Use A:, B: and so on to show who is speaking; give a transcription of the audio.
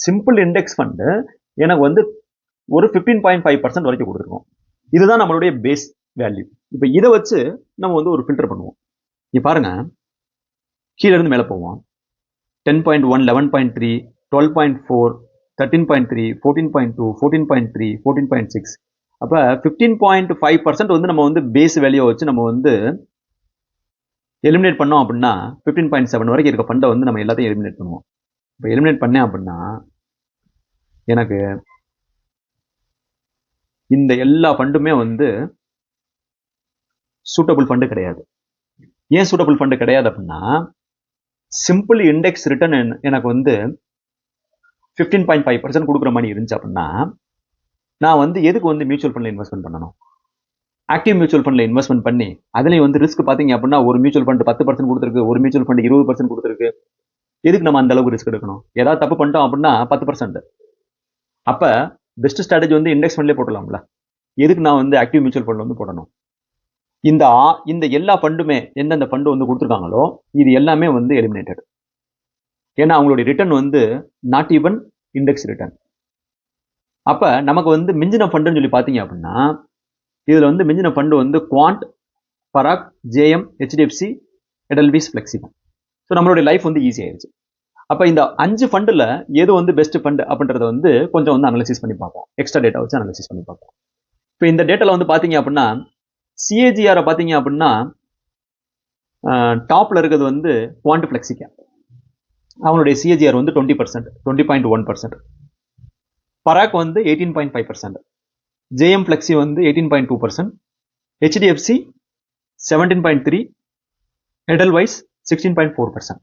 A: Simple index fund எனக்கு வந்து ஒரு 15.5% வரைக்கும் கொடுத்துருக்கோம். இதுதான் நம்மளுடைய பேஸ் வேல்யூ. இப்போ இதை வச்சு நம்ம வந்து ஒரு ஃபில்டர் பண்ணுவோம். இங்க பாருங்க, கீழே இருந்து மேலே போவோம். 10.1, 11.3, 12.4, 13.3, 14.2, 14.3, 14.6. அப்போ 15.5% வந்து நம்ம வந்து பேஸ் வேல்யூ வச்சு நம்ம வந்து எலிமினேட் பண்ணோம் அப்படின்னா 15.7 வரைக்கும் இருக்க ஃபண்டை வந்து நம்ம எல்லாத்தையும் எலிமினேட் பண்ணுவோம். இப்போ எலிமினேட் பண்ணேன் அப்படின்னா எனக்கு இந்த எல்லா ஃபண்டுமே வந்து சூட்டபிள் ஃபண்டு கிடையாது. ஏன் சூட்டபிள் ஃபண்டு கிடையாது அப்படின்னா, சிம்பிள் இண்டெக்ஸ் ரிட்டர்ன் எனக்கு வந்து 15.5% கொடுக்குற மாதிரி இருந்துச்சு அப்படின்னா, நான் வந்து எதுக்கு வந்து மியூச்சுவல் ஃபண்ட்ல இன்வெஸ்ட்மெண்ட் பண்ணணும்? ஆக்டிவ் மியூச்சுவல் ஃபண்ட்ல இன்வெஸ்ட்மெண்ட் பண்ணி அதுலேயும் வந்து ரிஸ்க் பார்த்தீங்க அப்படின்னா, ஒரு மியூச்சுவல் ஃபண்ட் 10% கொடுத்துருக்கு, ஒரு மியூச்சுவல் ஃபண்ட் 20% கொடுத்துருக்கு. எதுக்கு நம்ம அந்த அளவுக்கு ரிஸ்க் எடுக்கணும்? ஏதாவது தப்பு பண்ணிட்டோம் அப்படின்னா 10%. அப்ப பெஸ்ட் ஸ்ட்ராட்டஜி வந்து இண்டெக்ஸ் ஃபண்ட்லேயே போட்டலாம்ல. எதுக்கு நான் வந்து ஆக்டிவ் மியூச்சுவல் ஃபண்ட் வந்து போடணும்? இந்த எல்லா ஃபண்டுமே எந்தெந்த ஃபண்டு வந்து கொடுத்துருக்காங்களோ இது எல்லாமே வந்து எலிமினேட்டட். ஏன்னா அவங்களுடைய ரிட்டர்ன் வந்து நாட் ஈவன் இண்டெக்ஸ் ரிட்டர்ன். அப்ப நமக்கு வந்து மிஞ்சின ஃபண்டுன்னு சொல்லி பார்த்தீங்க அப்படின்னா, இதுல வந்து மிஞ்சின ஃபண்டு வந்து குவாண்ட், பராக், ஜேஎம், ஹெச்டிஎஃப்சி, எடல்விஸ், ஃபிளெக்சிபன். ஸோ நம்மளுடைய லைஃப் வந்து ஈஸி ஆயிடுச்சு. அப்போ இந்த 5 ஃபண்டில் எது வந்து பெஸ்ட் ஃபண்ட் அப்படின்றத வந்து கொஞ்சம் வந்து அனலிசிஸ் பண்ணி பார்ப்போம். எக்ஸ்ட்ரா டேட்டா வச்சு அனலிசிஸ் பண்ணி பார்ப்போம். இப்போ இந்த டேட்டாவில் வந்து பார்த்தீங்க அப்படின்னா, சிஏஜிஆரை பார்த்தீங்க அப்படின்னா டாப்ல இருக்கிறது வந்து குவாண்ட் ஃபிளெக்சிகேப். அவங்களுடைய சிஏஜிஆர் வந்து 20%, 20.1%. பராக் வந்து 18.5%, ஜேஎம் ஃபிளெக்சி வந்து 18.2%, ஹெச்டிஎஃப்சி 17.3%, எடல்வைஸ் 16.4%.